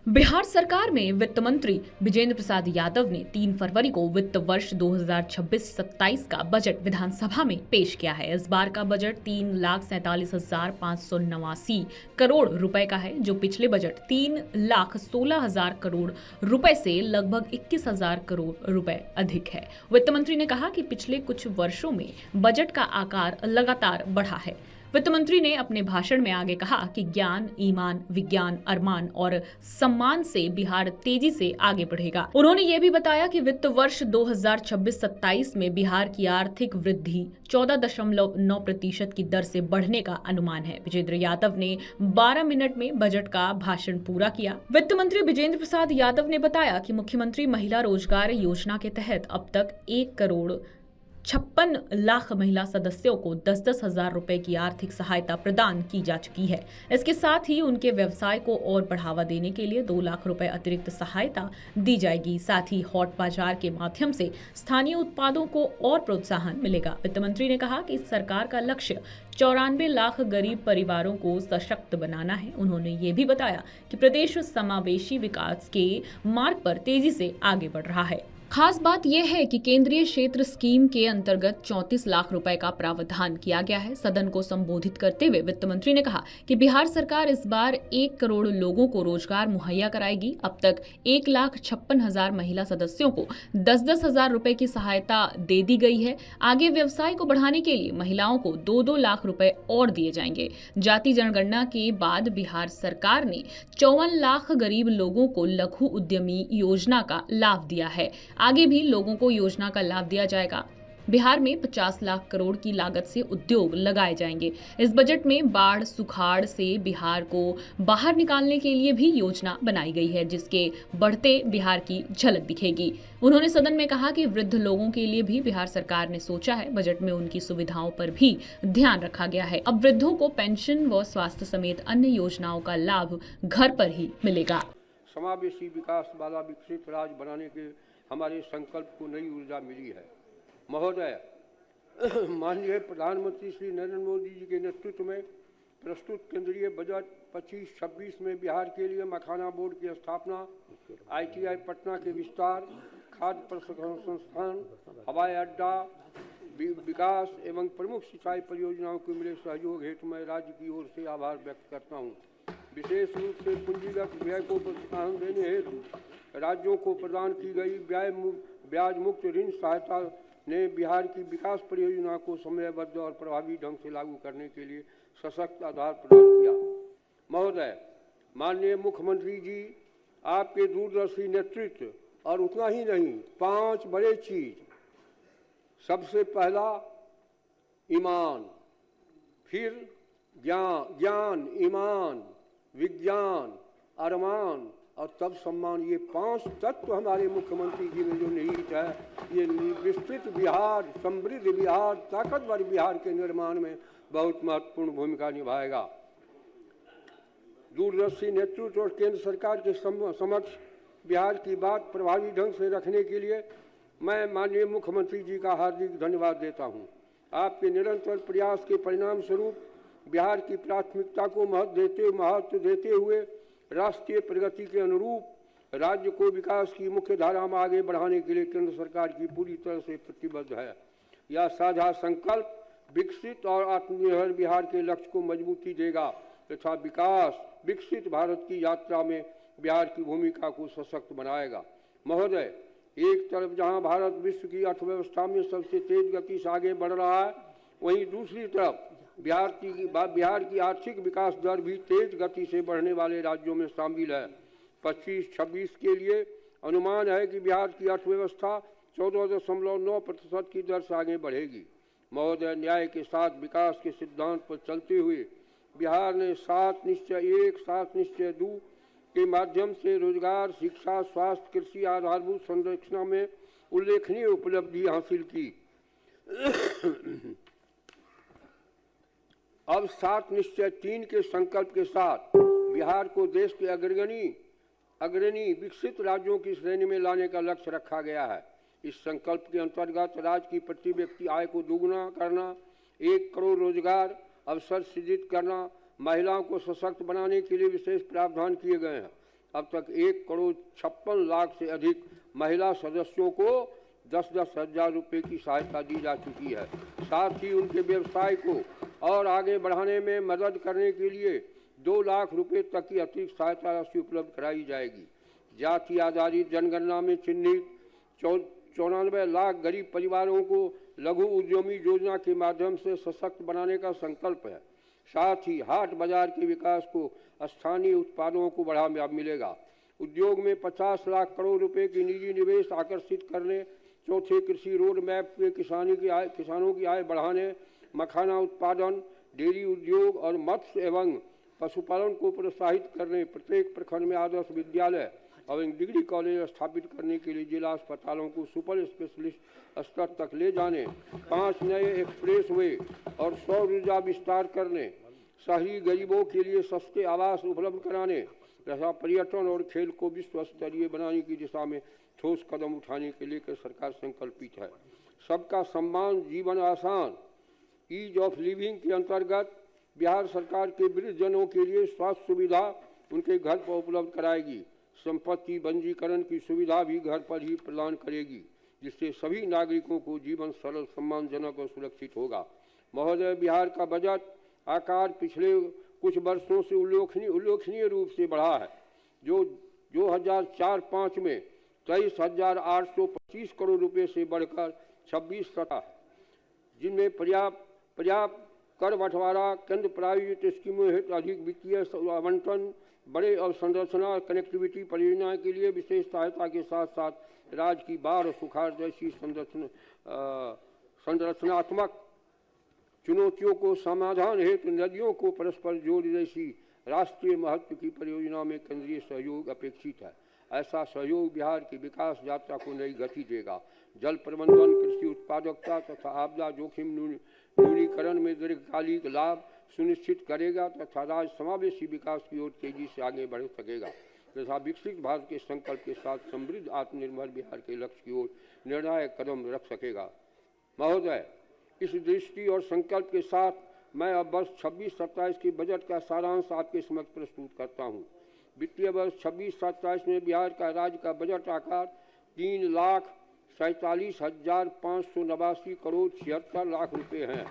बिहार सरकार में वित्त मंत्री विजेंद्र प्रसाद यादव ने 3 फरवरी को वित्त वर्ष 2026-27 का बजट विधानसभा में पेश किया है। इस बार का बजट 3,47,589 करोड़ रुपए का है, जो पिछले बजट 3,16,000 करोड़ रुपए से लगभग 21,000 करोड़ रुपए अधिक है। वित्त मंत्री ने कहा कि पिछले कुछ वर्षों में बजट का आकार लगातार बढ़ा है। वित्त मंत्री ने अपने भाषण में आगे कहा कि ज्ञान, ईमान, विज्ञान, अरमान और सम्मान से बिहार तेजी से आगे बढ़ेगा। उन्होंने ये भी बताया कि वित्त वर्ष 2026-27 में बिहार की आर्थिक वृद्धि 14.9% की दर से बढ़ने का अनुमान है। विजेंद्र यादव ने 12 मिनट में बजट का भाषण पूरा किया। वित्त मंत्री विजेंद्र प्रसाद यादव ने बताया कि मुख्यमंत्री महिला रोजगार योजना के तहत अब तक 1,56,00,000 महिला सदस्यों को 10-10 हजार रुपए की आर्थिक सहायता प्रदान की जा चुकी है। इसके साथ ही उनके व्यवसाय को और बढ़ावा देने के लिए 2 लाख रुपए अतिरिक्त सहायता दी जाएगी। साथ ही हॉट बाजार के माध्यम से स्थानीय उत्पादों को और प्रोत्साहन मिलेगा। वित्त मंत्री ने कहा कि सरकार का लक्ष्य 94 लाख गरीब परिवारों को सशक्त बनाना है। उन्होंने ये भी बताया कि प्रदेश समावेशी विकास के मार्ग पर तेजी से आगे बढ़ रहा है। खास बात यह है कि केंद्रीय क्षेत्र स्कीम के अंतर्गत 34 लाख रुपए का प्रावधान किया गया है। सदन को संबोधित करते हुए वित्त मंत्री ने कहा कि बिहार सरकार इस बार 1 करोड़ लोगों को रोजगार मुहैया कराएगी। अब तक 1,56,000 महिला सदस्यों को 10-10 हजार रुपए की सहायता दे दी गई है। आगे व्यवसाय को बढ़ाने के लिए महिलाओं को 2-2 लाख रुपए और दिए जाएंगे। जाति जनगणना के बाद बिहार सरकार ने 54 लाख गरीब लोगों को लघु उद्यमी योजना का लाभ दिया है। आगे भी लोगों को योजना का लाभ दिया जाएगा। बिहार में 50 लाख करोड़ की लागत से उद्योग लगाए जाएंगे। इस बजट में बाढ़ सुखाड़ से बिहार को बाहर निकालने के लिए भी योजना बनाई गई है, जिसके बढ़ते बिहार की झलक दिखेगी। उन्होंने सदन में कहा कि वृद्ध लोगों के लिए भी बिहार सरकार ने सोचा है। बजट में उनकी सुविधाओं पर भी ध्यान रखा गया है। अब वृद्धों को पेंशन व स्वास्थ्य समेत अन्य योजनाओं का लाभ घर पर ही मिलेगा। समावेशी विकास वाला विकसित राज्य बनाने के हमारे संकल्प को नई ऊर्जा मिली है। महोदय, माननीय प्रधानमंत्री श्री नरेंद्र मोदी जी के नेतृत्व में प्रस्तुत केंद्रीय बजट 25-26 में बिहार के लिए मखाना बोर्ड की स्थापना, ITI पटना के विस्तार, खाद्य प्रसंस्करण संस्थान, हवाई अड्डा विकास एवं प्रमुख सिंचाई परियोजनाओं को मिले सहयोग हेतु मैं राज्य की ओर से आभार व्यक्त करता हूँ। विशेष रूप से पूंजीगत व्यय को प्रोत्साहन देने हेतु राज्यों को प्रदान की गई ब्याज मुक्त ऋण सहायता ने बिहार की विकास परियोजना को समयबद्ध और प्रभावी ढंग से लागू करने के लिए सशक्त आधार प्रदान किया। महोदय, माननीय मुख्यमंत्री जी, आपके दूरदर्शी नेतृत्व और उतना ही नहीं, 5 बड़े चीज। सबसे पहला ईमान, फिर ज्ञान, ईमान, विज्ञान, अरमान और तब सम्मान। ये 5 तत्व हमारे मुख्यमंत्री जी में जो निहित है, ये विस्तृत बिहार, समृद्ध बिहार, ताकतवर बिहार के निर्माण में बहुत महत्वपूर्ण भूमिका निभाएगा। दूरदर्शी नेतृत्व और केंद्र सरकार के समक्ष बिहार की बात प्रभावी ढंग से रखने के लिए मैं माननीय मुख्यमंत्री जी का हार्दिक धन्यवाद देता हूँ। आपके निरंतर प्रयास के परिणाम स्वरूप बिहार की प्राथमिकता को महत्व देते हुए राष्ट्रीय प्रगति के अनुरूप राज्य को विकास की मुख्य धारा में आगे बढ़ाने के लिए केंद्र सरकार की पूरी तरह से प्रतिबद्ध है। यह साझा संकल्प विकसित और आत्मनिर्भर बिहार के लक्ष्य को मजबूती देगा तथा विकसित भारत की यात्रा में बिहार की भूमिका को सशक्त बनाएगा। महोदय, एक तरफ जहां भारत विश्व की अर्थव्यवस्था में सबसे तेज गति से आगे बढ़ रहा है, वहीं दूसरी तरफ बिहार की आर्थिक विकास दर भी तेज गति से बढ़ने वाले राज्यों में शामिल है। 25-26 के लिए अनुमान है कि बिहार की अर्थव्यवस्था 14.9% की दर से आगे बढ़ेगी। महोदय, न्याय के साथ विकास के सिद्धांत पर चलते हुए बिहार ने 7 निश्चय 1, 7 निश्चय 2 के माध्यम से रोजगार, शिक्षा, स्वास्थ्य, कृषि आधारभूत संरचना में उल्लेखनीय उपलब्धि हासिल की। अब 7 निश्चय 3 के संकल्प के साथ बिहार को देश के अग्रणी विकसित राज्यों की श्रेणी में लाने का लक्ष्य रखा गया है। इस संकल्प के अंतर्गत राज्य की प्रति व्यक्ति आय को दोगुना करना, 1 करोड़ रोजगार अवसर सृजित करना, महिलाओं को सशक्त बनाने के लिए विशेष प्रावधान किए गए हैं। अब तक 1,56,00,000 से अधिक महिला सदस्यों को 10-10 हज़ार रुपये की सहायता दी जा चुकी है। साथ ही उनके व्यवसाय को और आगे बढ़ाने में मदद करने के लिए 2 लाख रुपये तक की अतिरिक्त सहायता राशि उपलब्ध कराई जाएगी। जाति आधारित जनगणना में चिन्हित 94 लाख गरीब परिवारों को लघु उद्यमी योजना के माध्यम से सशक्त बनाने का संकल्प है। साथ ही हाट बाजार के विकास को स्थानीय उत्पादों को बढ़ावा मिलेगा। उद्योग में 50 लाख करोड़ रुपए की निजी निवेश आकर्षित करने, चौथे कृषि रोड मैप के किसानों की आय बढ़ाने, मखाना उत्पादन, डेयरी उद्योग और मत्स्य एवं पशुपालन को प्रोत्साहित करने, प्रत्येक प्रखंड में आदर्श विद्यालय और डिग्री कॉलेज स्थापित करने के लिए जिला अस्पतालों को सुपर स्पेशलिस्ट स्तर तक ले जाने, 5 नए एक्सप्रेस वे और सौर ऊर्जा विस्तार करने, शहरी गरीबों के लिए सस्ते आवास उपलब्ध कराने तथा पर्यटन और खेल को विश्व स्तरीय बनाने की दिशा में ठोस कदम उठाने के लिए सरकार संकल्पित है। सबका सम्मान जीवन आसान ईज ऑफ लिविंग के अंतर्गत बिहार सरकार के वृद्धजनों के लिए स्वास्थ्य सुविधा उनके घर पर उपलब्ध कराएगी। संपत्ति पंजीकरण की सुविधा भी घर पर ही प्रदान करेगी, जिससे सभी नागरिकों को जीवन सरल, सम्मानजनक और सुरक्षित होगा। महोदय, बिहार का बजट आकार पिछले कुछ वर्षों से उल्लेखनीय रूप से बढ़ा है, जो 2004-05 में 23,825 करोड़ रुपए से बढ़कर 26 है, जिनमें पर्याप्त कर बंटवारा, केंद्र प्रायोजित स्कीमों हेतु अधिक वित्तीय आवंटन, बड़े अवसंरचना और कनेक्टिविटी परियोजना के लिए विशेष सहायता के साथ साथ राज्य की बाढ़ और सुखाड़ जैसी संरचनात्मक चुनौतियों को समाधान हेतु नदियों को परस्पर जोड़ जैसी राष्ट्रीय महत्व की परियोजना में केंद्रीय सहयोग अपेक्षित है। ऐसा सहयोग बिहार की विकास यात्रा को नई गति देगा। जल प्रबंधन, कृषि उत्पादकता तथा आपदा जोखिम न्यूनीकरण में दीर्घकालिक लाभ सुनिश्चित करेगा तथा राज्य समावेशी विकास की ओर तेजी से आगे बढ़ सकेगा तथा विकसित भारत के संकल्प के साथ समृद्ध आत्मनिर्भर बिहार के लक्ष्य की ओर निर्णायक कदम रख सकेगा। महोदय, इस दृष्टि और संकल्प के साथ मैं अब वर्ष 26-27 के बजट का सारांश आपके समक्ष प्रस्तुत करता हूँ। वित्तीय वर्ष 26-27 में बिहार का राज्य का बजट आकार 3,47,589 करोड़ 76 लाख रुपए हैं,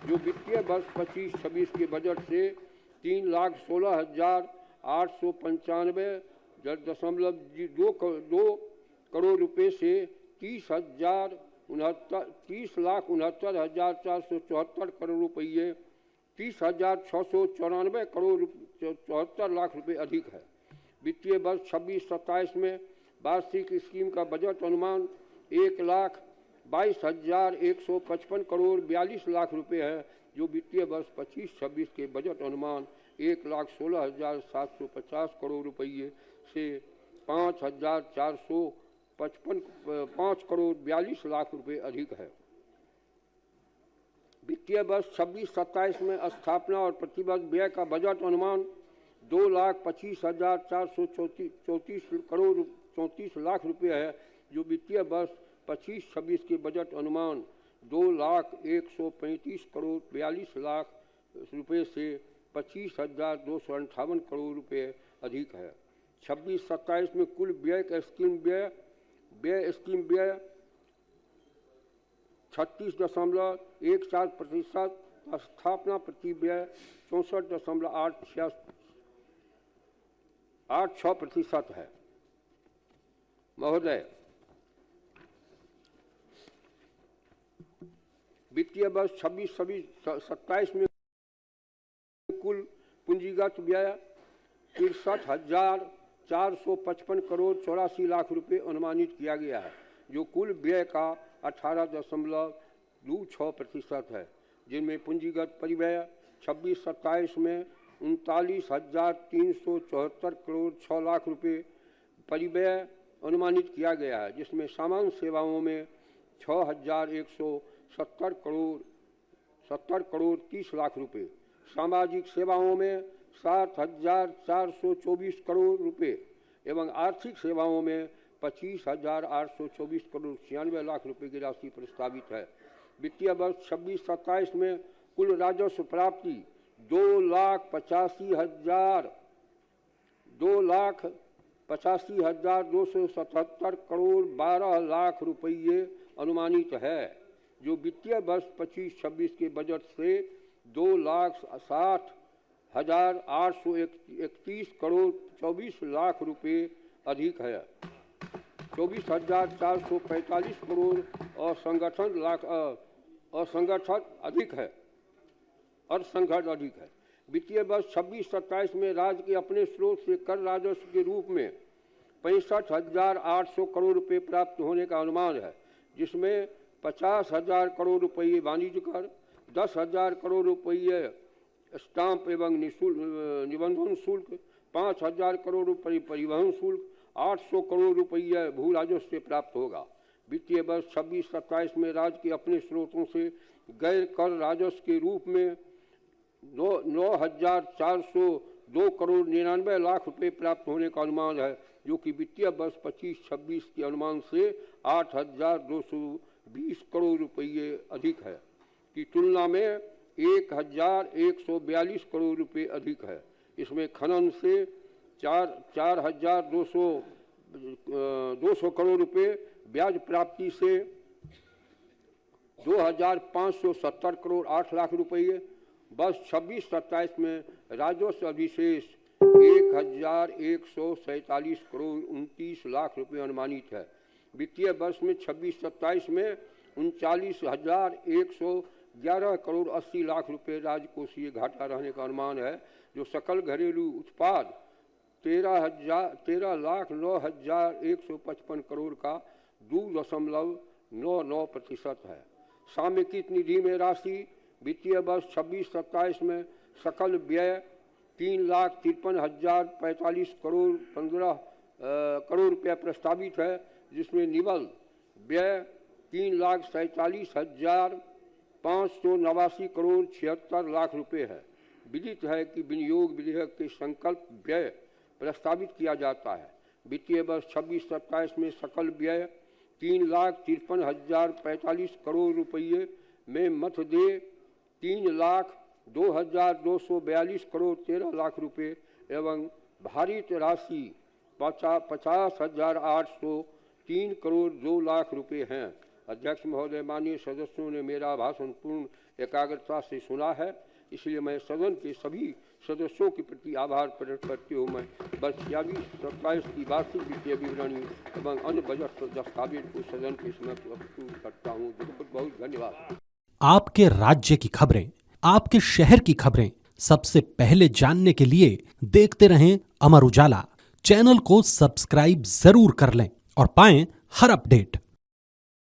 जो वित्तीय वर्ष 25-26 के बजट से 3,16,895.2 करोड़ रुपए से 30,69,474 करोड़ रुपये 30,694 करोड़ 74 लाख रुपए अधिक है। वित्तीय वर्ष 26-27 में वार्षिक स्कीम का बजट अनुमान 1,22,155 करोड़ 42 लाख रुपए है, जो वित्तीय वर्ष 25-26 के बजट अनुमान 1,16,750 करोड़ रुपये से 5,455 करोड़ 42 लाख रुपए अधिक है। वित्तीय वर्ष 26-27 में स्थापना और प्रतिवर्ष व्यय का बजट अनुमान 2,25,434 करोड़ 34 लाख रुपए है, जो वित्तीय वर्ष 25-26 के बजट अनुमान 2,01,35 करोड़ 42 लाख रुपए से 25,258 करोड़ रुपए अधिक है। 26-27 में कुल व्यय का स्कीम व्यय 36.14%, स्थापना प्रति व्यय 64.86% है। महोदय, वित्तीय वर्ष 26-27 में कुल पूंजीगत व्यय 63,455 करोड़ 84 लाख रुपए अनुमानित किया गया है, जो कुल व्यय का 18.26% है, जिनमें पूंजीगत परिव्यय 26-27 में 39,374 करोड़ 6 लाख रुपए परिव्यय अनुमानित किया गया है, जिसमें सामान्य सेवाओं में 6,170 करोड़ 30 लाख रुपए, सामाजिक सेवाओं में 7,424 करोड़ रुपए एवं आर्थिक सेवाओं में 25,824 करोड़ 96 लाख रुपए की राशि प्रस्तावित है। वित्तीय वर्ष 26-27 में कुल राजस्व प्राप्ति 2,85,000 85,277 करोड़ 12 लाख रुपये अनुमानित है, जो वित्तीय वर्ष 25-26 के बजट से 2,60,831 करोड़ 24 लाख रुपये अधिक है। 24,445 करोड़ असंगठित अधिक है। वित्तीय वर्ष 26-27 में राज्य के अपने स्रोत से कर राजस्व के रूप में 65,800 करोड़ रुपये प्राप्त होने का अनुमान है, जिसमें 50,000 करोड़ रुपये वाणिज्य कर, 10,000 करोड़ रुपये स्टाम्प एवं निबंधन शुल्क, 5,000 करोड़ रुपये परिवहन शुल्क, 800 करोड़ रुपये भू राजस्व से प्राप्त होगा। वित्तीय वर्ष 26-27 में राज्य के अपने स्रोतों से गैर कर राजस्व के रूप में 9,402 करोड़ 99 लाख रुपये प्राप्त होने का अनुमान है, जो कि वित्तीय वर्ष 25-26 के अनुमान से 8,220 करोड़ रुपये अधिक है की तुलना में 1,142 करोड़ रुपये अधिक है। इसमें खनन से 4,200 करोड़ रुपये, ब्याज प्राप्ति से 2,570 करोड़ 8 लाख रुपये, वर्ष 26-27 में राजस्व अधिशेष 1,147 करोड़ 29 लाख रुपये अनुमानित है। वित्तीय वर्ष में 26-27 में 39,111 करोड़ 80 लाख रुपये राजकोषीय घाटा रहने का अनुमान है, जो सकल घरेलू उत्पाद 13,09,155 करोड़ का 2.99% है। सामयिक निधि में राशि वित्तीय वर्ष 26-27 में सकल व्यय 3,53,045 करोड़ 15 करोड़ रुपया प्रस्तावित है, जिसमें निवल व्यय 3,47,589 करोड़ 76 लाख रुपये है। विदित है कि विनियोग विधेयक के संकल्प व्यय प्रस्तावित किया जाता है। वित्तीय वर्ष 26-27 में सकल व्यय 3,53,045 करोड़ रुपये में मध्य 3,02,242 करोड़ 13 लाख रुपये एवं भारित राशि 50,803 करोड़ 2 लाख रुपये हैं। अध्यक्ष महोदय, माननीय सदस्यों ने मेरा भाषण पूर्ण एकाग्रता से सुना है, इसलिए मैं सदन के सभी सदस्यों के प्रति आभार प्रकट करते हुए मैं वर्ष 26-27 की वार्षिक वित्तीय विवरणी एवं अन्य बजट दस्तावेज को सदन के समक्ष प्रस्तुत करता हूँ। बहुत बहुत धन्यवाद। आपके राज्य की खबरें, आपके शहर की खबरें सबसे पहले जानने के लिए देखते रहें अमर उजाला। चैनल को सब्सक्राइब जरूर कर लें और पाएं हर अपडेट।